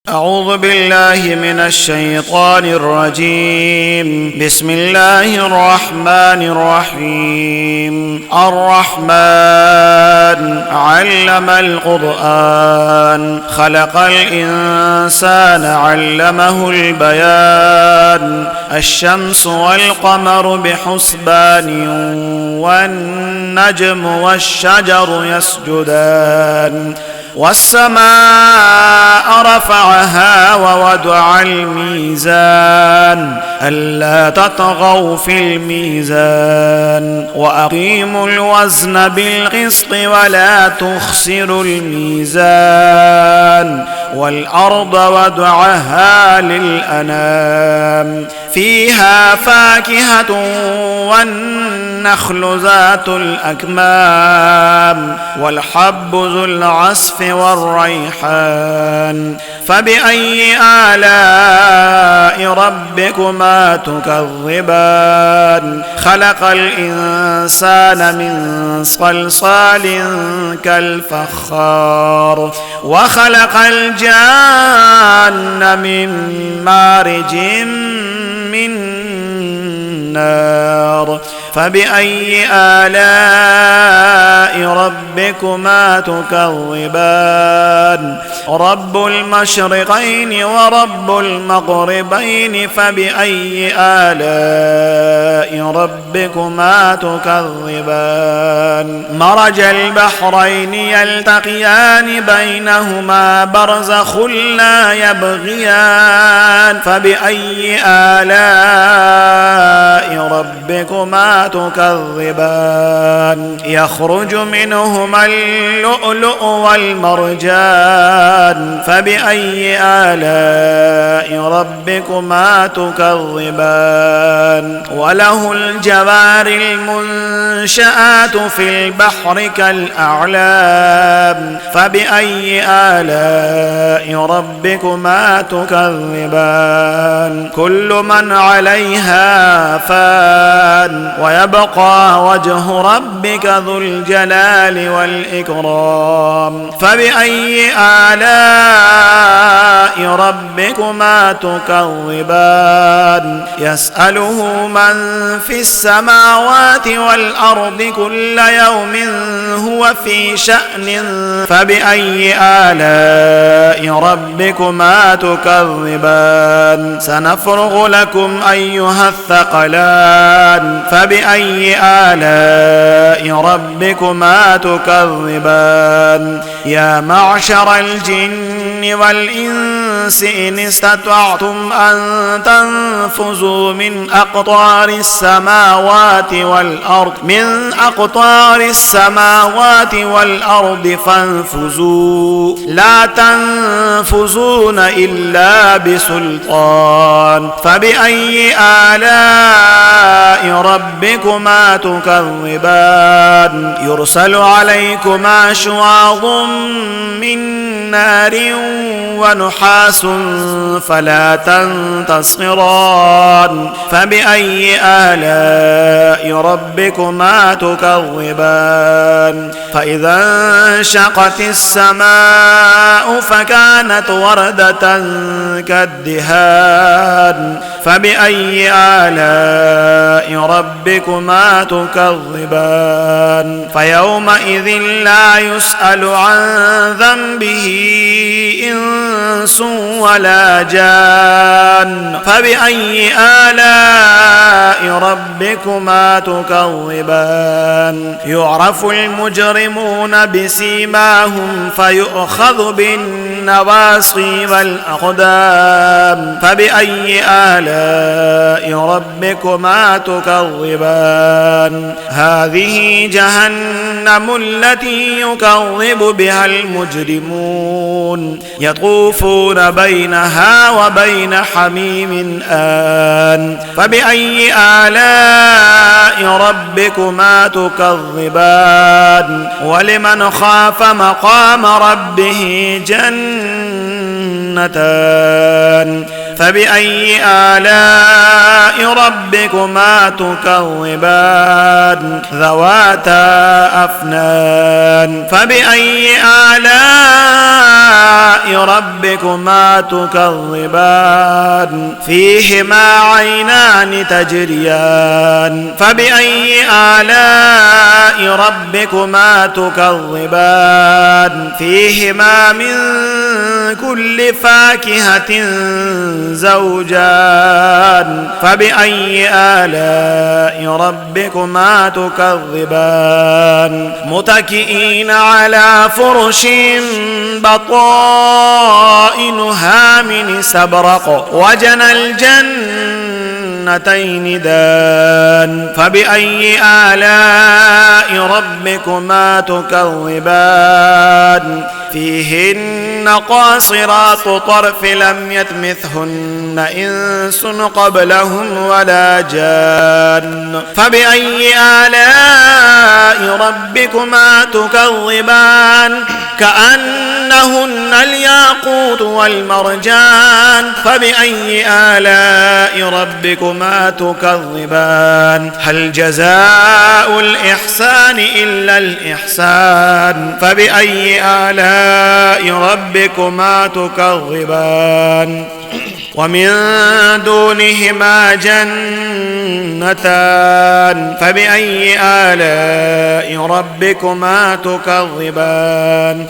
أعوذ بالله من الشيطان الرجيم. بسم الله الرحمن الرحيم. الرحمن علم القرآن خلق الإنسان علمه البيان الشمس والقمر بحسبان والنجم والشجر يسجدان والسماء رفعها ووضع الميزان ألا تطغوا في الميزان وأقيموا الوزن بالقسط ولا تخسروا الميزان والأرض وضعها للأنام فيها فاكهة والنخل ذات الأكمام والحب ذو العصف والريحان فبأي آلاء ربكما تكذبان خلق الإنسان من صلصال كالفخار وخلق الجان من مارج من نار فبأي آلاء ربكما تكذبان رب المشرقين ورب المغربين فبأي آلاء ربكما تكذبان مرج البحرين يلتقيان بينهما برزخ لا يبغيان فبأي آلاء ربكما تكذبان يخرج منهما اللؤلؤ والمرجان فبأي آلاء ربكما تكذبان وله الجوار المنشآت في البحر كالأعلام فبأي آلاء ربكما تكذبان كل من عليها فان ويبقى وجه ربك ذو الجلال والإكرام فبأي آلاء ربكما تكذبان يسأله من في السماوات والأرض كل يوم هو في شأن فبأي آلاء ربكما تكذبان سنفرغ لكم أيها الثقلان فبأي آلاء ربكما تكذبان يا معشر الجن والإنس إن استطعتم أن تنفذوا من أقطار السماوات والأرض فانفذوا لا تنفذون إلا بسلطان فبأي آلاء ربكما تكذبان يرسل عليكما شواظ من نار ونحاس فلا تنتصران فبأي آلاء ربكما تكذبان فإذا انشقت السماء فكانت وردة كالدهان فبأي آلاء ربكما تكذبان فيومئذ لا يسأل عن ذنبه إنس ولا جان فبأي آلاء ربكما تكذبان يعرف المجرمون بسيماهم فيؤخذ بالنواصي والأقدام فبأي آلاء ربكما تكذبان هذه جهنم التي يكذب بها المجرمون يطوفون بينها وبين حميم آن فبأي آلاء ربكما تكذبان ولمن خاف مقام ربه جنتان فبأي آلاء ربكما تكذبان ذواتا أفنان فبأي آلاء ربكما تكذبان فيهما عينان تجريان فبأي آلاء ربكما تكذبان فيهما من كل فاكهة زوجان فبأي آلاء ربكما تكذبان متكئين على فرش بطائنها من سبرق وجنى الجنتين دان فبأي آلاء ربكما تكذبان فيهن قاصرات طرف لم يطمثهن إنس قبلهم ولا جان فبأي آلاء ربكما تكذبان كأنهن الياقوت والمرجان فبأي آلاء ربكما تكذبان هل جزاء الإحسان إلا الإحسان فبأي آلاء ربكما تكذبان ومن دونهما جنتان فبأي آلاء ربكما تكذبان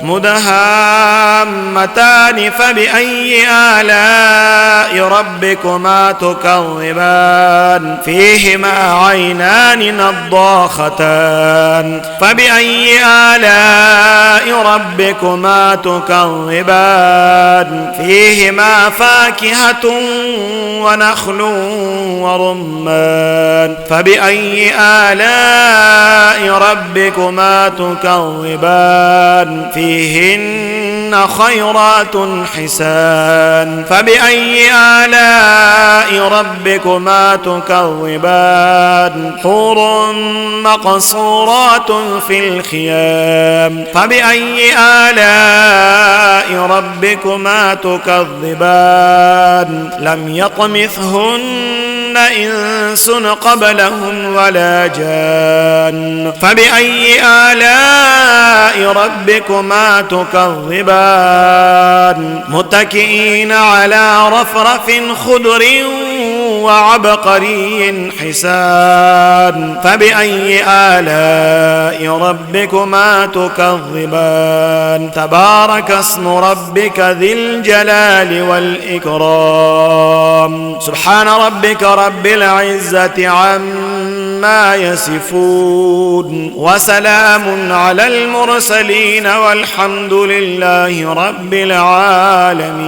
مدهامتان فبأي آلاء ربكما تكذبان فيهما عينان نضاختان فبأي آلاء ربكما تكذبان فيهما فاكهة ونخل ورمان فبأي آلاء ربكما تكذبان فيهن خيرات حسان فبأي آلاء ربكما تكذبان حور مقصورات في الخيام فبأي آلاء ربكما تكذبان لم يطمثهن إنس قبلهم ولا جان فبأي آلاء ربكما تكذبان متكئين على رفرف خضر وعبقري حسان فبأي آلاء ربكما تكذبان تبارك اسم ربك ذي الجلال والإكرام سبحان ربك رب العزة عما يصفون وسلام على المرسلين والحمد لله رب العالمين.